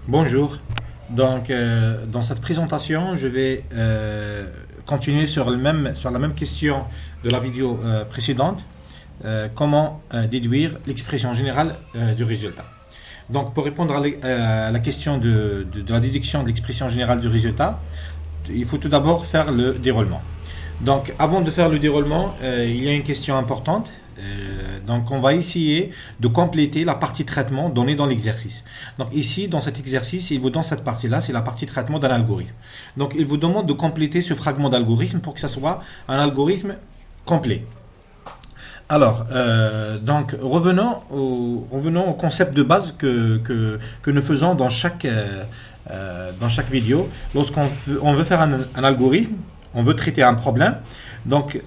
Bonjour. Dans cette présentation, je vais continuer sur la même question de la vidéo précédente. Comment déduire l'expression générale du résultat. Donc, pour répondre à la question de la déduction de l'expression générale du résultat, il faut tout d'abord faire le déroulement. Donc, avant de faire le déroulement, il y a une question importante. Donc, on va essayer de compléter la partie traitement donnée dans l'exercice. Donc, ici, dans cet exercice, il vous donne cette partie-là, c'est la partie traitement d'un algorithme. Donc, il vous demande de compléter ce fragment d'algorithme pour que ce soit un algorithme complet. Alors, revenons au concept de base que nous faisons dans chaque vidéo. On veut faire un algorithme, on veut traiter un problème. Donc,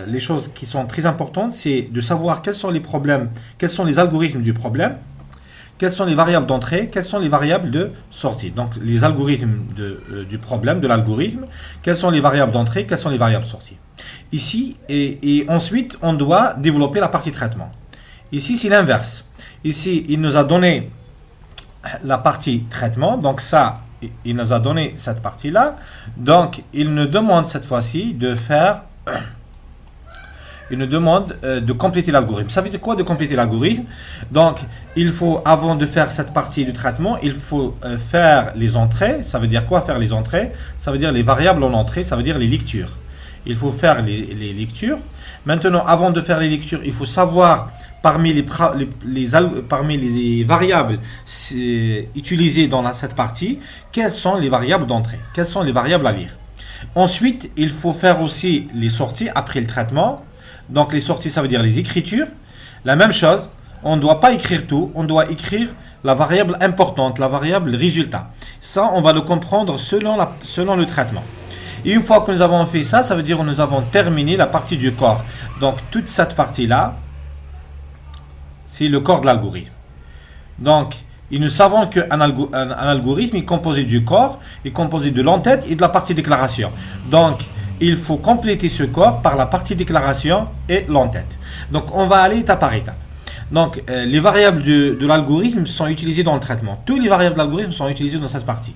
les choses qui sont très importantes, c'est de savoir quels sont les problèmes, quels sont les algorithmes du problème, quelles sont les variables d'entrée, quelles sont les variables de sortie. Donc, les algorithmes du problème, de l'algorithme, quelles sont les variables d'entrée, quelles sont les variables de sortie. Ici, et ensuite, on doit développer la partie traitement. Ici, c'est l'inverse. Ici, il nous a donné la partie traitement. Donc, ça, il nous a donné cette partie-là. Donc, il nous demande cette fois-ci de faire... Il nous demande de compléter l'algorithme. Ça veut dire quoi de compléter l'algorithme? Donc, il faut, avant de faire cette partie du traitement, il faut faire les entrées. Ça veut dire quoi faire les entrées? Ça veut dire les variables en entrée, ça veut dire les lectures. Il faut faire les lectures. Maintenant, avant de faire les lectures, il faut savoir parmi les variables utilisées dans cette partie, quelles sont les variables d'entrée, quelles sont les variables à lire. Ensuite, il faut faire aussi les sorties après le traitement. Donc, les sorties, ça veut dire les écritures. La même chose, on ne doit pas écrire tout, on doit écrire la variable importante, la variable résultat. Ça, on va le comprendre selon le traitement. Et une fois que nous avons fait ça, ça veut dire que nous avons terminé la partie du corps. Donc, toute cette partie-là, c'est le corps de l'algorithme. Donc, nous savons qu'un algorithme est composé du corps, est composé de l'entête et de la partie déclaration. Donc, il faut compléter ce corps par la partie déclaration et l'entête. Donc, on va aller étape par étape. Donc, les variables de l'algorithme sont utilisées dans le traitement. Toutes les variables de l'algorithme sont utilisées dans cette partie.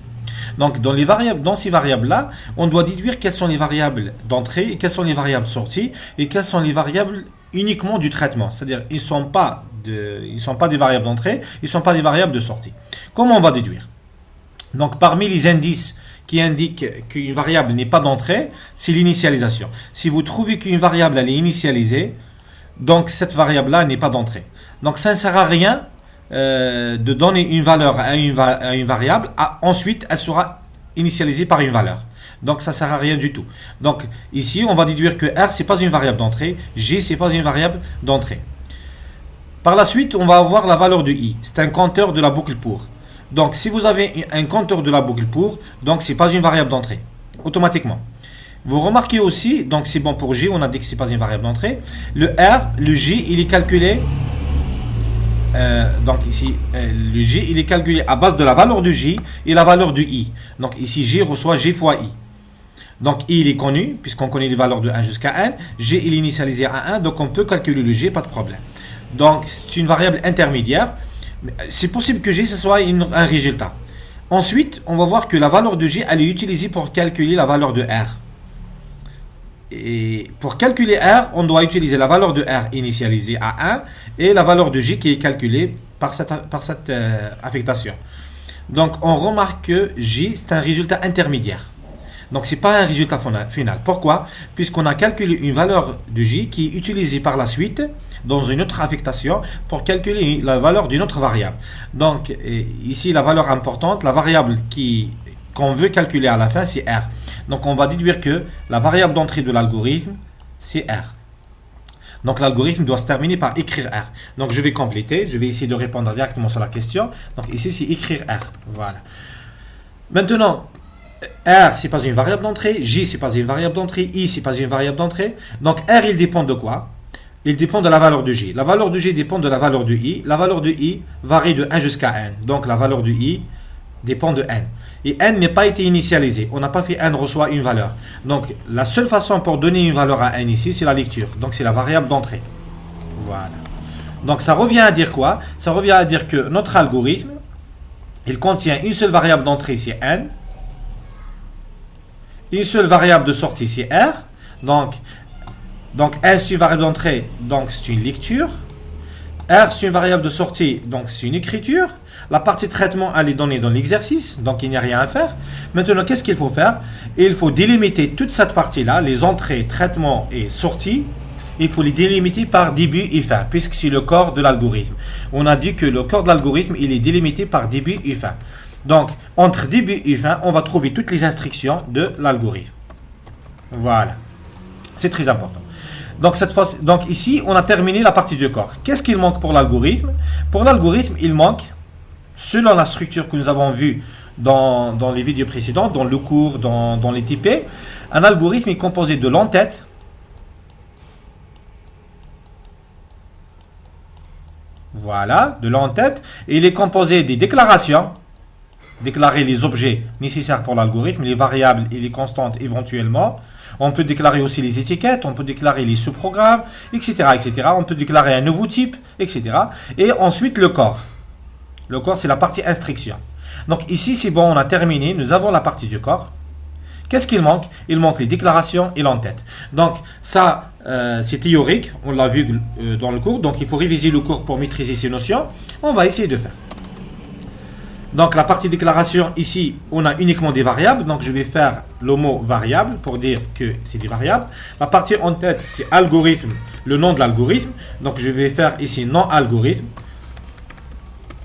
Donc, dans ces variables-là, on doit déduire quelles sont les variables d'entrée, et quelles sont les variables de sortie, et quelles sont les variables uniquement du traitement. C'est-à-dire, ils ne sont pas des variables d'entrée, ils ne sont pas des variables de sortie. Comment on va déduire? Donc, parmi les indices qui indiquent qu'une variable n'est pas d'entrée, c'est l'initialisation. Si vous trouvez qu'une variable elle est initialisée, donc cette variable-là n'est pas d'entrée. Donc, ça ne sert à rien de donner une valeur à une variable, ensuite elle sera initialisée par une valeur. Donc ça ne sert à rien du tout. Donc ici on va déduire que R c'est pas une variable d'entrée, G c'est pas une variable d'entrée. Par la suite on va avoir la valeur de I, c'est un compteur de la boucle pour. Donc si vous avez un compteur de la boucle pour, donc c'est pas une variable d'entrée, automatiquement. Vous remarquez aussi, donc c'est bon pour G, on a dit que c'est pas une variable d'entrée. Le R, le G il est calculé. Donc ici, le G, il est calculé à base de la valeur de J et la valeur de I. Donc ici, J reçoit G fois I. Donc I, il est connu, puisqu'on connaît les valeurs de 1 jusqu'à n. G, il est initialisé à 1, donc on peut calculer le G, pas de problème. Donc c'est une variable intermédiaire. C'est possible que G, ce soit un résultat. Ensuite, on va voir que la valeur de G, elle est utilisée pour calculer la valeur de R. Et pour calculer R, on doit utiliser la valeur de R initialisée à 1 et la valeur de G qui est calculée par cette affectation. Donc, on remarque que J, c'est un résultat intermédiaire. Donc, ce n'est pas un résultat final. Pourquoi? Puisqu'on a calculé une valeur de J qui est utilisée par la suite dans une autre affectation pour calculer la valeur d'une autre variable. Donc, ici, la valeur importante, la variable qu'on veut calculer à la fin, c'est R. Donc, on va déduire que la variable d'entrée de l'algorithme, c'est R. Donc, l'algorithme doit se terminer par écrire R. Donc, je vais compléter. Je vais essayer de répondre directement sur la question. Donc, ici, c'est écrire R. Voilà. Maintenant, R, ce n'est pas une variable d'entrée. J, ce n'est pas une variable d'entrée. I, ce n'est pas une variable d'entrée. Donc, R, il dépend de quoi? Il dépend de la valeur de J. La valeur de J dépend de la valeur de I. La valeur de I varie de 1 jusqu'à n. Donc, la valeur de I dépend de n. Et n n'est pas été initialisé. On n'a pas fait n reçoit une valeur. Donc, la seule façon pour donner une valeur à n ici, c'est la lecture. Donc, c'est la variable d'entrée. Voilà. Donc, ça revient à dire quoi? Ça revient à dire que notre algorithme, il contient une seule variable d'entrée, c'est n, une seule variable de sortie, c'est r. Donc n, c'est une variable d'entrée, donc c'est une lecture. R, c'est une variable de sortie, donc c'est une écriture. La partie traitement, elle est donnée dans l'exercice, donc il n'y a rien à faire. Maintenant, qu'est-ce qu'il faut faire? Il faut délimiter toute cette partie-là, les entrées, traitement et sortie. Il faut les délimiter par début et fin, puisque c'est le corps de l'algorithme. On a dit que le corps de l'algorithme, il est délimité par début et fin. Donc, entre début et fin, on va trouver toutes les instructions de l'algorithme. Voilà. C'est très important. Donc ici, on a terminé la partie du corps. Qu'est-ce qu'il manque pour l'algorithme? Pour l'algorithme, il manque, selon la structure que nous avons vue dans les vidéos précédentes, dans le cours, dans les TP, un algorithme est composé de l'entête, voilà, de l'entête, et il est composé des déclarations, déclarer les objets nécessaires pour l'algorithme, les variables et les constantes éventuellement. On peut déclarer aussi les étiquettes, on peut déclarer les sous-programmes, etc., etc. On peut déclarer un nouveau type, etc. Et ensuite le corps. Le corps, c'est la partie instruction. Donc ici, c'est bon, on a terminé. Nous avons la partie du corps. Qu'est-ce qu'il manque? Il manque les déclarations et l'entête. Donc ça, c'est théorique. On l'a vu dans le cours. Donc il faut réviser le cours pour maîtriser ces notions. On va essayer de faire. Donc la partie déclaration, ici, on a uniquement des variables. Donc je vais faire le mot variable pour dire que c'est des variables. La partie en tête, c'est algorithme, le nom de l'algorithme. Donc je vais faire ici nom algorithme.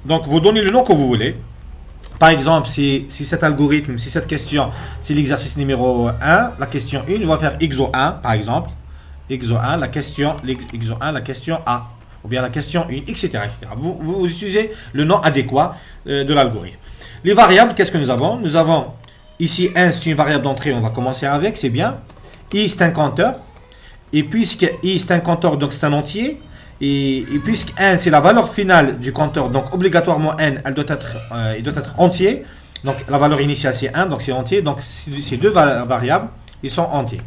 Donc vous donnez le nom que vous voulez. Par exemple, si cet algorithme, si cette question, c'est l'exercice numéro 1, la question 1, on va faire XO1 par exemple. XO1, la question A. Ou bien la question 1, etc. etc. Vous utilisez le nom adéquat de l'algorithme. Les variables, qu'est-ce que nous avons? Nous avons ici 1, c'est une variable d'entrée, on va commencer avec, c'est bien. I, c'est un compteur. Et puisque I, c'est un compteur, donc c'est un entier. Et puisque 1, c'est la valeur finale du compteur, donc obligatoirement n, il doit être entier. Donc la valeur initiale, c'est 1, donc c'est entier. Donc ces deux variables, ils sont entiers.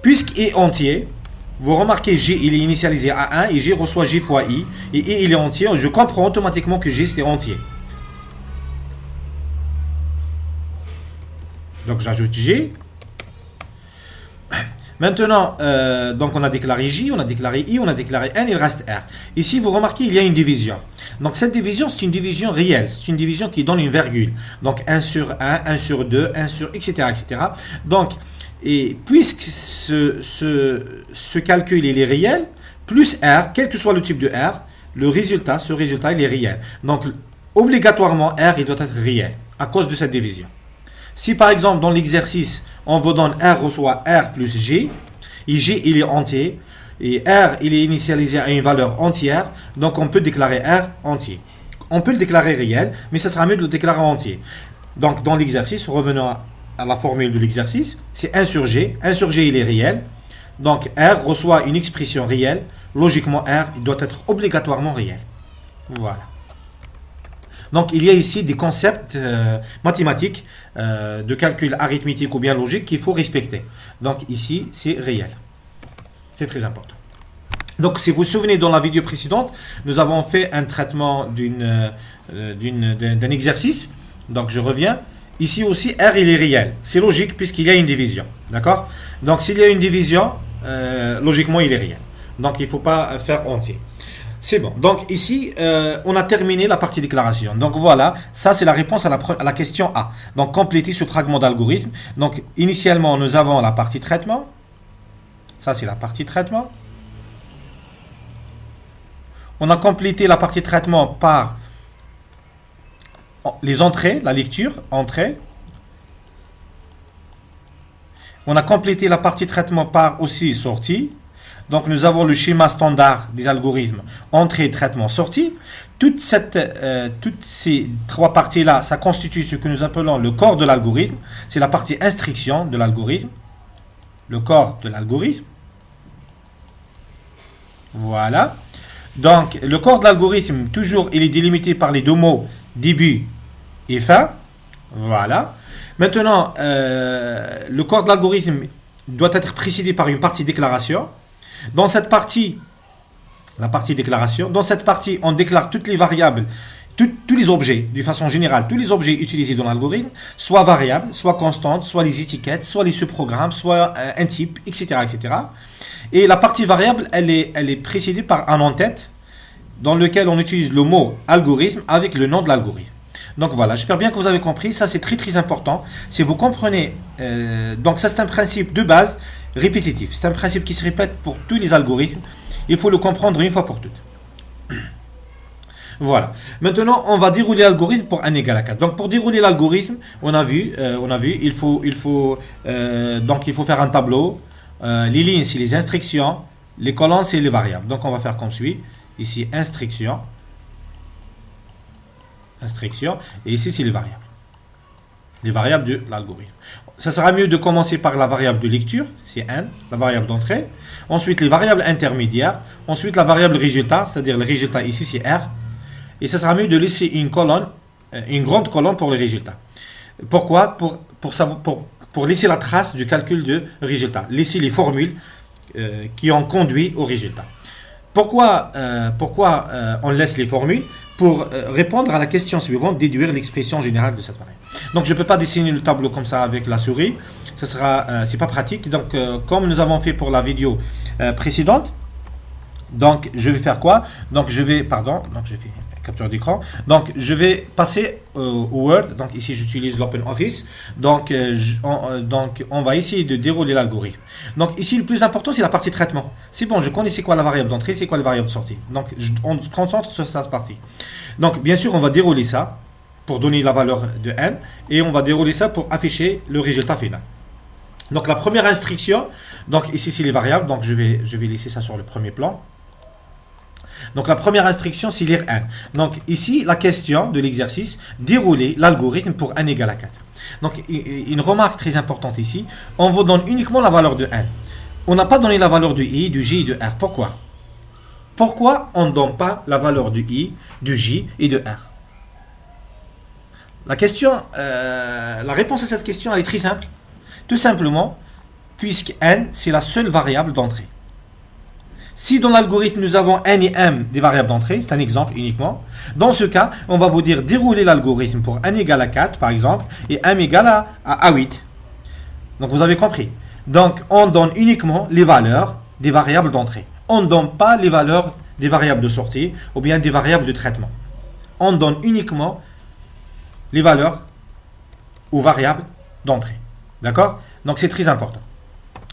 Puisqu'I est entier, vous remarquez, J, il est initialisé à 1 et J reçoit J fois I. Et I, il est entier. Je comprends automatiquement que J, c'est entier. Donc, j'ajoute J. Maintenant, donc on a déclaré J, on a déclaré I, on a déclaré N, il reste R. Ici, vous remarquez, il y a une division. Donc, cette division, c'est une division réelle. C'est une division qui donne une virgule. Donc, 1 sur 1, 1 sur 2, 1 sur, etc., etc. Donc, et puisque ce calcul il est réel, plus R, quel que soit le type de R, ce résultat il est réel. Donc obligatoirement R il doit être réel à cause de cette division. Si par exemple dans l'exercice on vous donne R reçoit R plus G, et G il est entier, et R il est initialisé à une valeur entière, donc on peut déclarer R entier. On peut le déclarer réel, mais ça sera mieux de le déclarer entier. Donc dans l'exercice, revenons à la formule de l'exercice, c'est 1 sur G. 1 sur G, il est réel. Donc, R reçoit une expression réelle. Logiquement, R, il doit être obligatoirement réel. Voilà. Donc, il y a ici des concepts mathématiques, de calcul arithmétique ou bien logique qu'il faut respecter. Donc, ici, c'est réel. C'est très important. Donc, si vous vous souvenez, dans la vidéo précédente, nous avons fait un traitement d'un exercice. Donc, je reviens. Ici aussi, R, il est réel. C'est logique puisqu'il y a une division. D'accord? Donc, s'il y a une division, logiquement, il est réel. Donc, il ne faut pas faire entier. C'est bon. Donc, ici, on a terminé la partie déclaration. Donc, voilà. Ça, c'est la réponse à la question A. Donc, compléter ce fragment d'algorithme. Donc, initialement, nous avons la partie traitement. Ça, c'est la partie traitement. On a complété la partie traitement par les entrées, la lecture, entrée. On a complété la partie traitement par aussi sortie. Donc nous avons le schéma standard des algorithmes entrée, traitement, sortie. Toutes ces trois parties-là, ça constitue ce que nous appelons le corps de l'algorithme. C'est la partie instruction de l'algorithme. Le corps de l'algorithme. Voilà. Donc le corps de l'algorithme, toujours, il est délimité par les deux mots début et fin. Voilà. Maintenant, le corps de l'algorithme doit être précédé par une partie déclaration. Dans cette partie, la partie déclaration, dans cette partie, on déclare toutes les variables tous les objets, de façon générale, tous les objets utilisés dans l'algorithme, soit variables, soit constantes, soit les étiquettes, soit les sous-programmes, soit un type, etc., etc. Et la partie variable, elle est précédée par un en-tête dans lequel on utilise le mot algorithme avec le nom de l'algorithme. Donc voilà, j'espère bien que vous avez compris. Ça, c'est très très important. Si vous comprenez, donc ça c'est un principe de base répétitif. C'est un principe qui se répète pour tous les algorithmes. Il faut le comprendre une fois pour toutes. Voilà. Maintenant, on va dérouler l'algorithme pour n égale à 4. Donc, pour dérouler l'algorithme, on a vu, il faut faire un tableau. Les lignes, c'est les instructions. Les colonnes, c'est les variables. Donc, on va faire comme suit. Ici, instruction. Et ici, c'est les variables. Les variables de l'algorithme. Ça sera mieux de commencer par la variable de lecture, c'est n, la variable d'entrée. Ensuite, les variables intermédiaires. Ensuite, la variable résultat, c'est-à-dire le résultat ici, c'est r. Et ça sera mieux de laisser une colonne, une grande colonne pour les résultats. Pourquoi? Pour laisser la trace du calcul de résultat. Laisser les formules qui ont conduit au résultat. Pourquoi on laisse les formules? Pour répondre à la question suivante, déduire l'expression générale de cette variable. Donc je ne peux pas dessiner le tableau comme ça avec la souris. C'est pas pratique. Donc comme nous avons fait pour la vidéo précédente, donc je vais faire quoi? Donc je vais capture d'écran. Donc, je vais passer au Word. Donc, ici, j'utilise l'OpenOffice. Donc, on va essayer de dérouler l'algorithme. Donc, ici, le plus important, c'est la partie traitement. C'est bon, je connais c'est quoi la variable d'entrée, c'est quoi la variable de sortie. Donc, on se concentre sur cette partie. Donc, bien sûr, on va dérouler ça pour donner la valeur de n. Et on va dérouler ça pour afficher le résultat final. Donc, la première instruction, donc ici, c'est les variables. Donc, je vais laisser ça sur le premier plan. Donc la première instruction, c'est lire n. Donc ici, la question de l'exercice, dérouler l'algorithme pour n égale à 4. Donc une remarque très importante ici, on vous donne uniquement la valeur de n. On n'a pas donné la valeur du i, du j et de r. Pourquoi? Pourquoi on ne donne pas la valeur du i, du j et de r? La réponse à cette question, elle est très simple. Tout simplement, puisque n, c'est la seule variable d'entrée. Si dans l'algorithme, nous avons n et m des variables d'entrée, c'est un exemple uniquement, dans ce cas, on va vous dire dérouler l'algorithme pour n égale à 4, par exemple, et m égale à 8. Donc, vous avez compris. Donc, on donne uniquement les valeurs des variables d'entrée. On ne donne pas les valeurs des variables de sortie ou bien des variables de traitement. On donne uniquement les valeurs aux variables d'entrée. D'accord? Donc, c'est très important.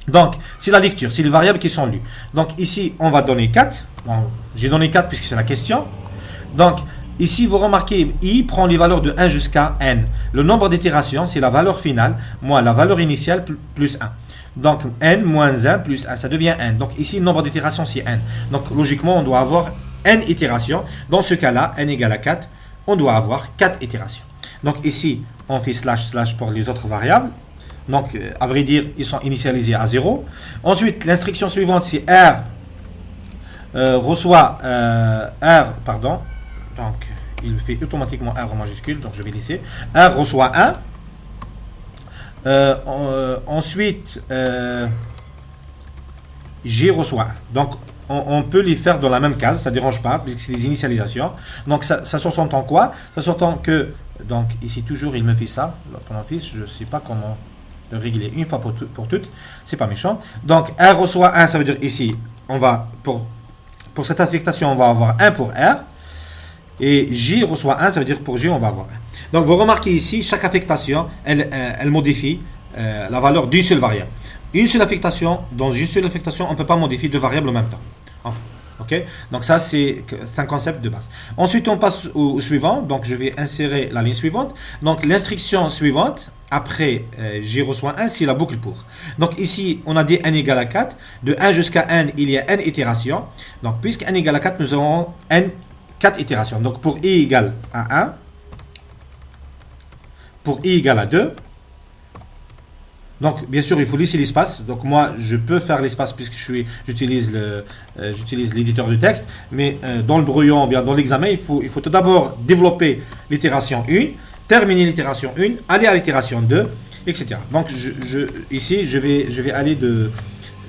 Donc, c'est la lecture, c'est les variables qui sont lues. Donc, ici, on va donner 4. Bon, j'ai donné 4 puisque c'est la question. Donc, ici, vous remarquez, i prend les valeurs de 1 jusqu'à n. Le nombre d'itérations, c'est la valeur finale, moins la valeur initiale plus 1. Donc, n moins 1 plus 1, ça devient n. Donc, ici, le nombre d'itérations, c'est n. Donc, logiquement, on doit avoir n itérations. Dans ce cas-là, n égale à 4, on doit avoir 4 itérations. Donc, ici, on fait / pour les autres variables. Donc, à vrai dire, ils sont initialisés à 0. Ensuite, l'instruction suivante, c'est R reçoit Donc, il fait automatiquement R en majuscule. Donc, je vais laisser. R reçoit 1. Ensuite, J reçoit 1. Donc, on peut les faire dans la même case. Ça ne dérange pas, puisque c'est des initialisations. Donc, ça s'entend quoi? Ça s'entend que, donc, ici, toujours, il me fait ça. l'OpenOffice, je ne sais pas comment le régler une fois pour toutes, c'est pas méchant. Donc R reçoit 1, ça veut dire ici, on va pour cette affectation, on va avoir 1 pour R, et J reçoit 1, ça veut dire pour J, on va avoir 1. Donc vous remarquez ici, chaque affectation, elle modifie la valeur d'une seule variable. Une seule affectation, dans une seule affectation, on ne peut pas modifier deux variables en même temps. Enfin, ok? Donc ça, c'est un concept de base. Ensuite, on passe au suivant. Donc je vais insérer la ligne suivante. Donc l'instruction suivante, après J reçoit 1, c'est la boucle pour. Donc ici, on a dit n égale à 4. De 1 jusqu'à n, il y a n itérations. Donc puisque n égale à 4, nous avons n 4 itérations. Donc pour i égale à 1, pour i égale à 2. Donc bien sûr, il faut laisser l'espace. Donc moi, je peux faire l'espace puisque j'utilise l'éditeur de texte. Mais dans le brouillon, bien dans l'examen, il faut tout d'abord développer l'itération 1. Terminer l'itération 1, aller à l'itération 2, etc. Donc ici, je vais aller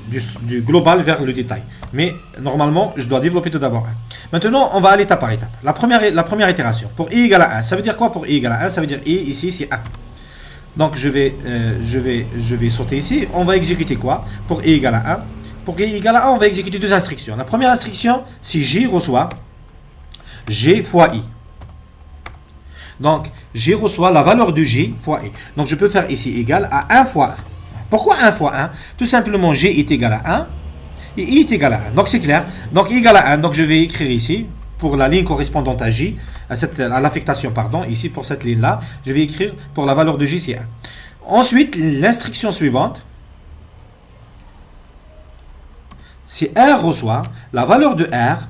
du global vers le détail. Mais normalement, je dois développer tout d'abord 1. Maintenant, on va aller étape par étape. La première itération. Pour i égale à 1, ça veut dire quoi pour i égale à 1? Ça veut dire i ici, c'est 1. Donc, je vais sauter ici. On va exécuter quoi? Pour i égale à 1. Pour i égale à 1, on va exécuter deux instructions. La première instruction, si j reçoit g fois i. Donc, j reçoit la valeur de j fois i. Donc, je peux faire ici égal à 1 fois 1. Pourquoi 1 fois 1? Tout simplement, g est égal à 1 et i est égal à 1. Donc, c'est clair. Donc, i égale à 1. Donc, je vais écrire ici, pour la ligne correspondante à j, à l'affectation, pardon, ici pour cette ligne-là, je vais écrire pour la valeur de j, c'est 1. Ensuite, l'instruction suivante, si R reçoit la valeur de R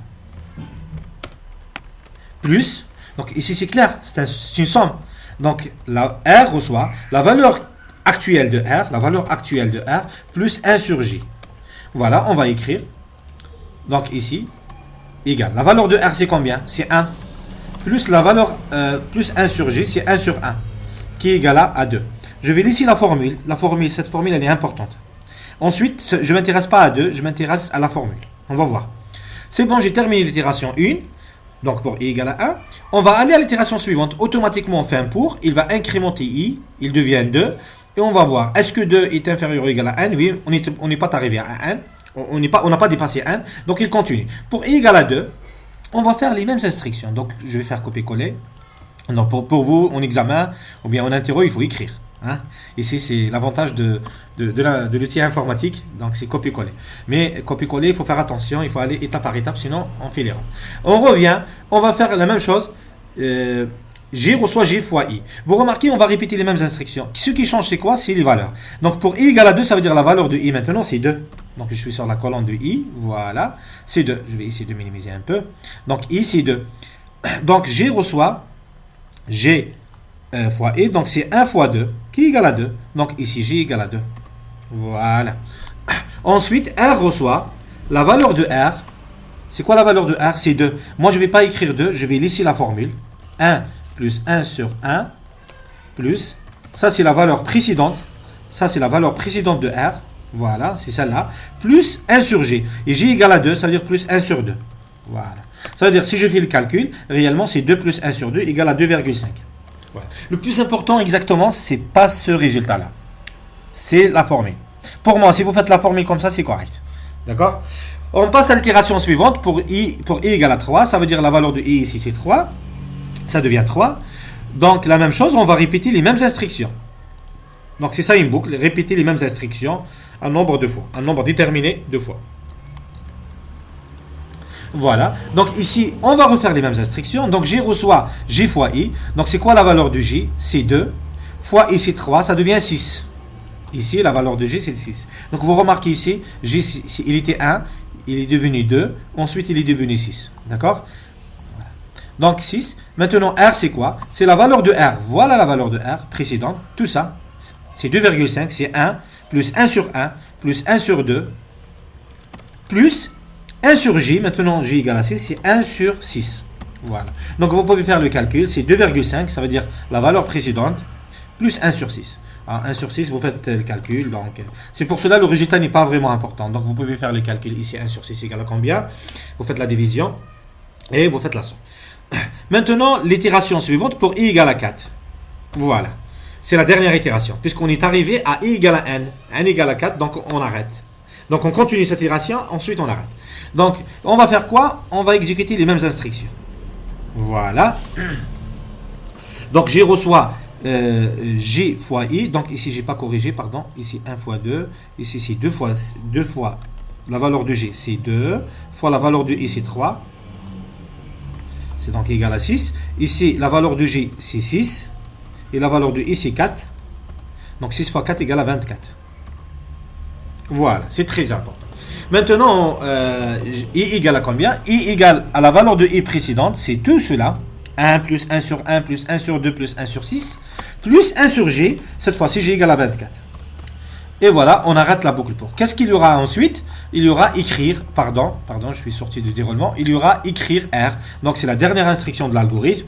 plus, donc ici c'est clair, c'est une somme. Donc, R reçoit la valeur actuelle de R, plus 1 sur J. Voilà, on va écrire. Donc ici, égal. La valeur de R, c'est combien? C'est 1. Plus la valeur, plus 1 sur J, c'est 1 sur 1, qui est égal à 2. Je vais laisser la formule. Cette formule, elle est importante. Ensuite, je ne m'intéresse pas à 2, je m'intéresse à la formule. On va voir. C'est bon, j'ai terminé l'itération 1. Donc pour i égale à 1, on va aller à l'itération suivante. Automatiquement, on fait un pour. Il va incrémenter i, il devient 2. Et on va voir, est-ce que 2 est inférieur ou égal à 1? Oui, on n'est pas arrivé à 1. On n'a pas dépassé 1. Donc il continue. Pour i égale à 2, on va faire les mêmes instructions. Donc je vais faire copier-coller. Donc pour vous, en examen, ou bien en interro, il faut écrire. Hein? Ici, c'est l'avantage de l'outil informatique. Donc c'est copier-coller. Mais copier-coller, il faut faire attention. Il faut aller étape par étape, sinon on fait l'erreur. On revient. On va faire la même chose. J reçoit J fois I. Vous remarquez, on va répéter les mêmes instructions. Ce qui change, c'est quoi? C'est les valeurs. Donc, pour I égale à 2, ça veut dire la valeur de I maintenant, c'est 2. Donc, je suis sur la colonne de I. Voilà. C'est 2. Je vais essayer de minimiser un peu. Donc, I, c'est 2. Donc, J reçoit G fois I. Donc, c'est 1 fois 2 qui est égal à 2. Donc, ici, J égale à 2. Voilà. Ensuite, R reçoit la valeur de R. C'est quoi la valeur de R? C'est 2. Moi, je ne vais pas écrire 2. Je vais laisser la formule. 1 plus 1 sur 1, plus, ça c'est la valeur précédente, de R, voilà, c'est celle-là, plus 1 sur G, et G égale à 2, ça veut dire plus 1 sur 2, voilà. Ça veut dire, si je fais le calcul, réellement c'est 2 plus 1 sur 2 égale à 2,5. Voilà. Le plus important exactement, c'est pas ce résultat-là, c'est la formule. Pour moi, si vous faites la formule comme ça, c'est correct, d'accord? On passe à l'itération suivante, pour I égale à 3, ça veut dire la valeur de I ici c'est 3, ça devient 3. Donc, la même chose, on va répéter les mêmes instructions. Donc, c'est ça une boucle. Répéter les mêmes instructions un nombre de fois. Un nombre déterminé de fois. Voilà. Donc, ici, on va refaire les mêmes instructions. Donc, J reçoit J fois I. Donc, c'est quoi la valeur de J? C'est 2. Fois I, c'est 3. Ça devient 6. Ici, la valeur de J, c'est 6. Donc, vous remarquez ici, J, il était 1. Il est devenu 2. Ensuite, il est devenu 6. D'accord? Donc 6. Maintenant, R, c'est quoi? C'est la valeur de R. Voilà la valeur de R précédente. Tout ça, c'est 2,5. C'est 1 plus 1 sur 1 plus 1 sur 2 plus 1 sur J. Maintenant, J égale à 6. C'est 1 sur 6. Voilà. Donc, vous pouvez faire le calcul. C'est 2,5. Ça veut dire la valeur précédente plus 1 sur 6. Alors, 1 sur 6, vous faites le calcul. Donc, c'est pour cela le résultat n'est pas vraiment important. Donc, vous pouvez faire le calcul. Ici, 1 sur 6 égale à combien? Vous faites la division et vous faites la somme. Maintenant, l'itération suivante pour i égale à 4. Voilà. C'est la dernière itération. Puisqu'on est arrivé à i égale à n. n égale à 4, donc on arrête. Donc on continue cette itération, ensuite on arrête. Donc, on va faire quoi? On va exécuter les mêmes instructions. Voilà. Donc, J reçoit J fois I. Donc ici, je n'ai pas corrigé, pardon. Ici, 1 fois 2. Ici, c'est 2 fois la valeur de J, c'est 2. Fois la valeur de I, c'est 3. C'est donc égal à 6. Ici, la valeur de J, c'est 6. Et la valeur de I, c'est 4. Donc 6 fois 4 égale à 24. Voilà, c'est très important. Maintenant, I égale à combien? I égale à la valeur de I précédente, c'est tout cela. 1 plus 1 sur 1 plus 1 sur 2 plus 1 sur 6. Plus 1 sur G. Cette fois-ci, G égale à 24. Et voilà, on arrête la boucle pour. Qu'est-ce qu'il y aura ensuite? Il y aura écrire, pardon, je suis sorti du déroulement. Il y aura écrire R. Donc, c'est la dernière instruction de l'algorithme.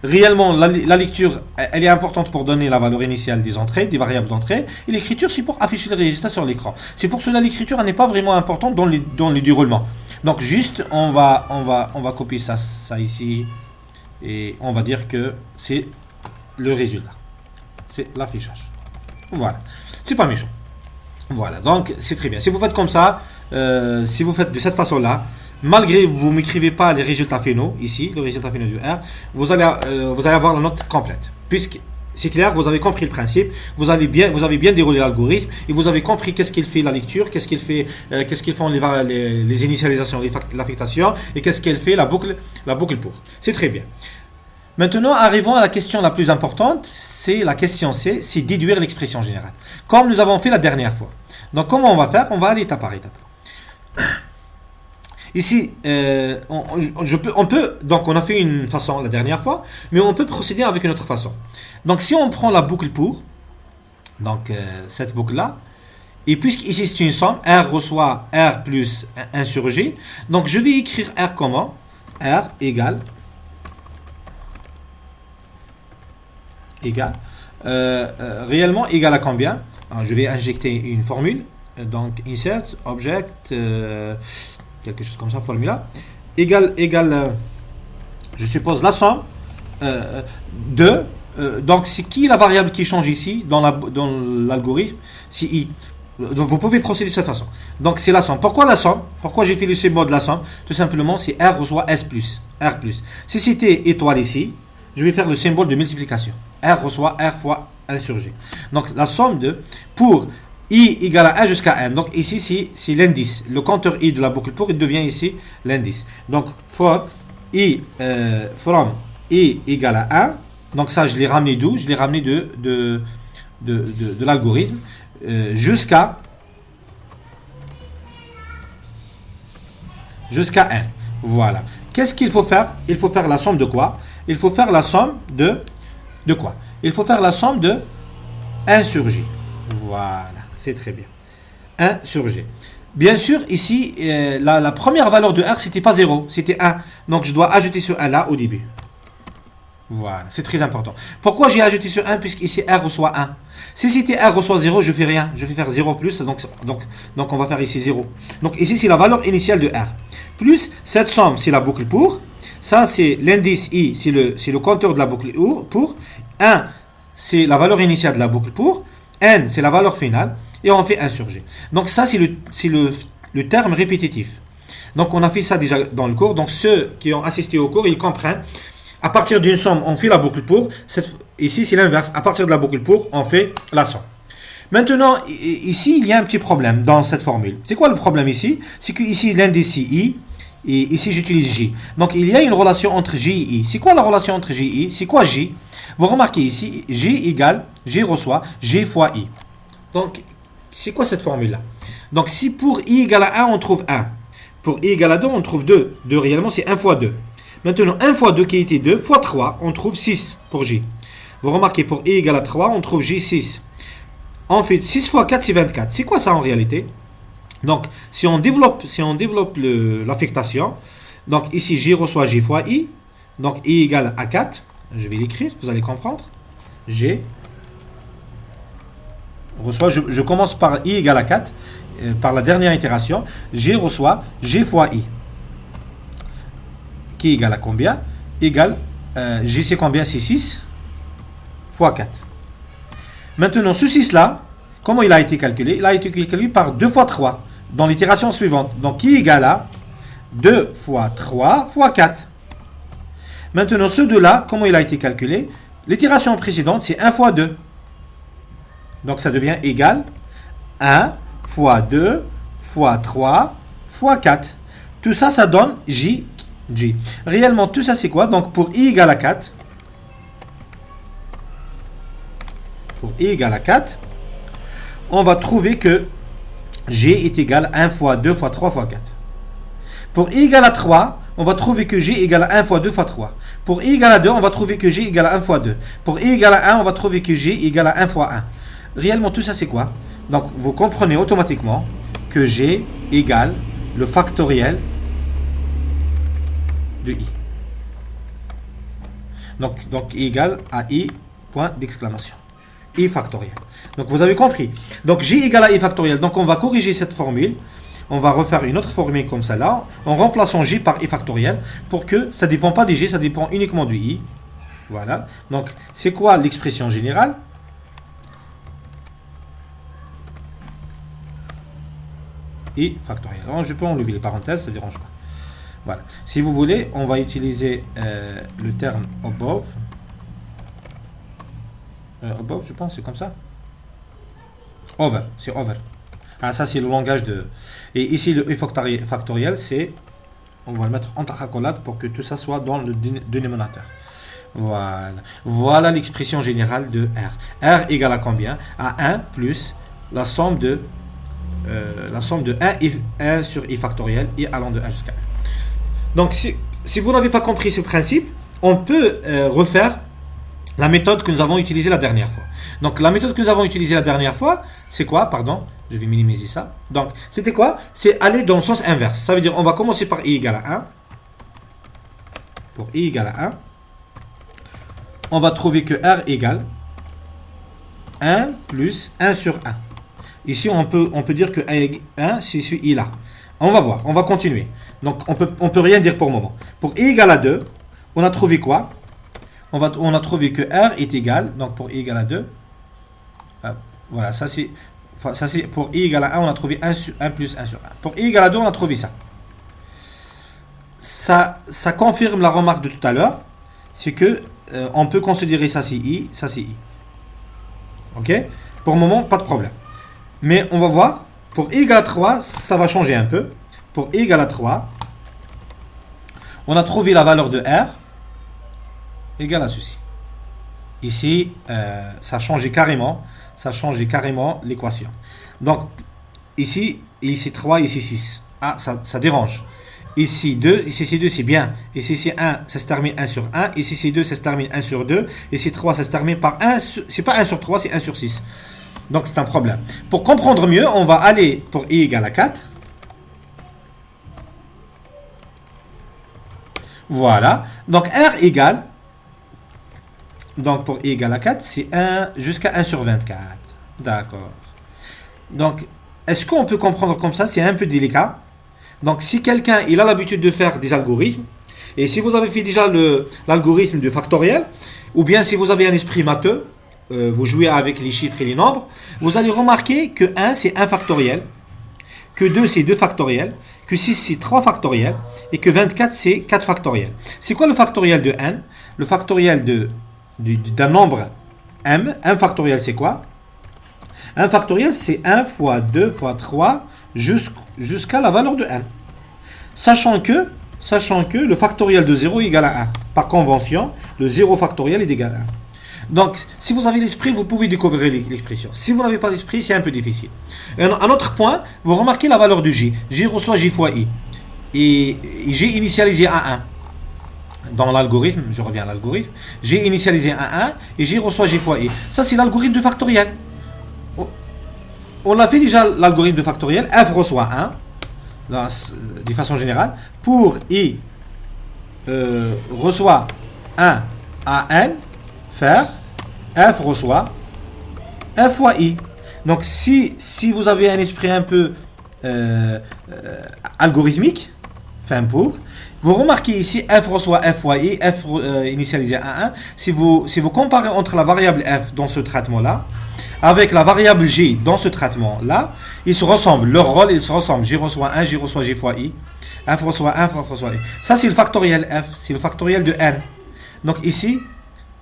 réellement, la lecture, elle est importante pour donner la valeur initiale des entrées, des variables d'entrée, et l'écriture, c'est pour afficher le résultat sur l'écran. C'est pour cela l'écriture, elle n'est pas vraiment importante dans le déroulement. Donc, juste, on va copier ça ici, et on va dire que c'est le résultat. C'est l'affichage. Voilà. C'est pas méchant. Voilà. Donc, c'est très bien. Si vous faites comme ça, si vous faites de cette façon-là, malgré vous m'écrivez pas les résultats finaux, ici, le résultat final du R, vous allez avoir la note complète. Puisque c'est clair, vous avez compris le principe, vous avez bien déroulé l'algorithme, et vous avez compris qu'est-ce qu'il fait la lecture, qu'est-ce qu'il font les initialisations, l'affectation, et qu'est-ce qu'elle fait la boucle pour. C'est très bien. Maintenant, arrivons à la question la plus importante, c'est la question C, c'est déduire l'expression générale. Comme nous avons fait la dernière fois. Donc, comment on va faire? On va aller étape par étape. Ici, on peut, donc on a fait une façon la dernière fois, mais on peut procéder avec une autre façon. Donc, si on prend la boucle pour, donc cette boucle-là, et puisqu'ici c'est une somme, R reçoit R plus 1 sur G, donc je vais écrire R comment? R égale réellement égal à combien? Alors, je vais injecter une formule, donc insert object quelque chose comme ça, formula égale je suppose la somme de donc c'est qui la variable qui change ici dans l'algorithme? C'est i. Donc vous pouvez procéder de cette façon. Donc c'est la somme. Pourquoi la somme? Pourquoi j'ai fait le symbole de la somme? Tout simplement, c'est R reçoit S plus R plus. Si c'était étoile ici, je vais faire le symbole de multiplication. R reçoit R fois 1 sur G. Donc la somme de pour i égale à 1 jusqu'à 1. Donc ici c'est l'indice. Le compteur i de la boucle pour il devient ici l'indice. Donc for i from i égale à 1. Donc ça je l'ai ramené d'où? Je l'ai ramené de l'algorithme jusqu'à 1. Voilà. Qu'est-ce qu'il faut faire? Il faut faire la somme de quoi? Il faut faire la somme de quoi? Il faut faire la somme de 1 sur J. Voilà, c'est très bien. 1 sur G. Bien sûr, ici, la première valeur de R, c'était pas 0, c'était 1. Donc, je dois ajouter ce 1 là au début. Voilà, c'est très important. Pourquoi j'ai ajouté ce 1? Puisqu'ici, R reçoit 1. Si c'était R reçoit 0, je fais rien. Je vais faire 0 plus, donc on va faire ici 0. Donc, ici, c'est la valeur initiale de R. Plus, cette somme, c'est la boucle pour. Ça, c'est l'indice I, c'est le compteur de la boucle pour. 1, c'est la valeur initiale de la boucle pour. N, c'est la valeur finale. Et on fait 1 sur G. Donc ça, c'est le terme répétitif. Donc on a fait ça déjà dans le cours. Donc ceux qui ont assisté au cours, ils comprennent. À partir d'une somme, on fait la boucle pour. Ici, c'est l'inverse. À partir de la boucle pour, on fait la somme. Maintenant, ici, il y a un petit problème dans cette formule. C'est quoi le problème ici? C'est que ici, l'indice I. Et ici, j'utilise J. Donc, il y a une relation entre J et I. C'est quoi la relation entre J et I? C'est quoi J? Vous remarquez ici, J égale, J reçoit, J fois I. Donc, c'est quoi cette formule-là? Donc, si pour I égale à 1, on trouve 1. Pour I égale à 2, on trouve 2. 2, réellement, c'est 1 fois 2. Maintenant, 1 fois 2 qui était 2, fois 3, on trouve 6 pour J. Vous remarquez, pour I égale à 3, on trouve J 6. En fait, 6 fois 4, c'est 24. C'est quoi ça en réalité? Donc, si on développe l'affectation, donc ici, J reçoit J fois I. Donc, I égale à 4. Je vais l'écrire, vous allez comprendre. G reçoit, je commence par I égale à 4, par la dernière itération. G reçoit G fois I. Qui est égal à combien? Égal, G c'est combien? C'est 6 fois 4. Maintenant, ce 6-là, comment il a été calculé? Il a été calculé par 2 fois 3 dans l'itération suivante. Donc, qui est égal à 2 fois 3 fois 4. Maintenant, ce 2-là, comment il a été calculé? L'itération précédente, c'est 1 fois 2. Donc, ça devient égal 1 fois 2 fois 3 fois 4. Tout ça, ça donne J. Réellement, tout ça, c'est quoi? Donc, pour I égale à 4, on va trouver que G est égal à 1 fois 2 fois 3 fois 4. Pour I égale à 3, on va trouver que G égale à 1 fois 2 fois 3. Pour I égale à 2, on va trouver que G égale à 1 fois 2. Pour I égale à 1, on va trouver que G égale à 1 fois 1. Réellement, tout ça, c'est quoi? Donc, vous comprenez automatiquement que G égale le factoriel de I. Donc I égale à I, point d'exclamation. I factoriel. Donc vous avez compris. Donc J égale à I factoriel. Donc on va corriger cette formule. On va refaire une autre formule comme ça là, en remplaçant J par I factoriel, pour que ça ne dépend pas du J, ça dépend uniquement du I. Voilà. Donc c'est quoi l'expression générale? I factoriel. Alors, je peux enlever les parenthèses, ça ne dérange pas. Voilà. Si vous voulez, on va utiliser le terme above. Above, je pense, c'est comme ça. Over, c'est over. Ah, ça, c'est le langage de... Et ici, le I factoriel, c'est... On va le mettre entre accolades pour que tout ça soit dans le dénominateur. Voilà. Voilà l'expression générale de R. R égale à combien? À 1 plus la somme de 1 sur I factoriel et allant de 1 jusqu'à 1. Donc, si vous n'avez pas compris ce principe, on peut refaire la méthode que nous avons utilisée la dernière fois. Donc, la méthode que nous avons utilisée la dernière fois, c'est quoi? Pardon, je vais minimiser ça. Donc, c'était quoi? C'est aller dans le sens inverse. Ça veut dire, on va commencer par I égale à 1. Pour I égale à 1, on va trouver que R égale 1 plus 1 sur 1. Ici, on peut dire que 1, c'est ce I-là. On va voir, on va continuer. Donc, on peut rien dire pour le moment. Pour I égale à 2, on a trouvé quoi? On a trouvé que R est égal, donc pour I égale à 2, voilà, ça c'est pour I égale à 1, on a trouvé 1 plus 1 sur 1. Pour I égale à 2, on a trouvé ça. Ça confirme la remarque de tout à l'heure, c'est que on peut considérer ça c'est I, ça c'est I. Ok? Pour le moment, pas de problème. Mais on va voir, pour I égale à 3, ça va changer un peu. Pour I égale à 3, on a trouvé la valeur de R égale à ceci. Ici, ça a changé carrément l'équation. Donc, ici 3, ici 6. Ah, ça dérange. Ici 2, ici c'est 2, c'est bien. Ici c'est 1, ça se termine 1 sur 1. Ici c'est 2, ça se termine 1 sur 2. Ici 3, ça se termine par 1. C'est pas 1 sur 3, c'est 1 sur 6. Donc c'est un problème. Pour comprendre mieux, on va aller pour I égale à 4. Voilà. Donc R égale. Donc pour I égale à 4, c'est 1 jusqu'à 1 sur 24. D'accord. Donc, est-ce qu'on peut comprendre comme ça? C'est un peu délicat. Donc si quelqu'un il a l'habitude de faire des algorithmes, et si vous avez fait déjà l'algorithme de factoriel, ou bien si vous avez un esprit matheux, vous jouez avec les chiffres et les nombres, vous allez remarquer que 1 c'est 1 factoriel, que 2 c'est 2 factoriel, que 6 c'est 3 factoriel, et que 24 c'est 4 factoriel. C'est quoi le factoriel de n? Le factoriel d'un nombre m, 1 factoriel c'est quoi? 1 factoriel c'est 1 fois 2 fois 3 jusqu'à la valeur de n. Sachant que le factoriel de 0 est égal à 1. Par convention, le 0 factoriel est égal à 1. Donc, si vous avez l'esprit, vous pouvez découvrir l'expression. Si vous n'avez pas l'esprit, c'est un peu difficile. Un autre point, vous remarquez la valeur de J. J reçoit J fois I. Et J initialisé à 1. Dans l'algorithme, je reviens à l'algorithme, J initialisé à 1 et J reçoit J fois I. Ça, c'est l'algorithme de factoriel. On a fait déjà l'algorithme de factoriel. F reçoit 1, de façon générale. Pour I, reçoit 1 à N, faire, F reçoit F fois I. Donc, si vous avez un esprit un peu algorithmique, fin pour, vous remarquez ici, F reçoit F fois I, F initialisé à 1. Si vous comparez entre la variable F dans ce traitement-là, avec la variable J dans ce traitement-là, ils se ressemblent. Leur rôle, ils se ressemblent. J reçoit 1, J reçoit J fois I. F reçoit 1, F reçoit I. Ça, c'est le factoriel F. C'est le factoriel de N. Donc ici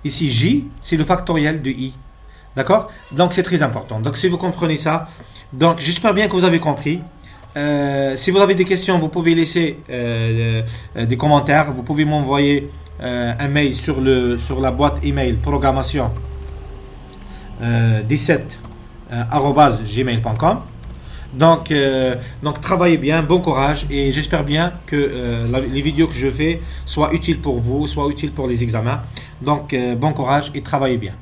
J, c'est le factoriel de I. D'accord? Donc, c'est très important. Donc, si vous comprenez ça, donc j'espère bien que vous avez compris. Si vous avez des questions, vous pouvez laisser des commentaires. Vous pouvez m'envoyer un mail sur la boîte email programmation 17@gmail.com. Donc travaillez bien, bon courage et j'espère bien que les vidéos que je fais soient utiles pour vous, soient utiles pour les examens. Donc bon courage et travaillez bien.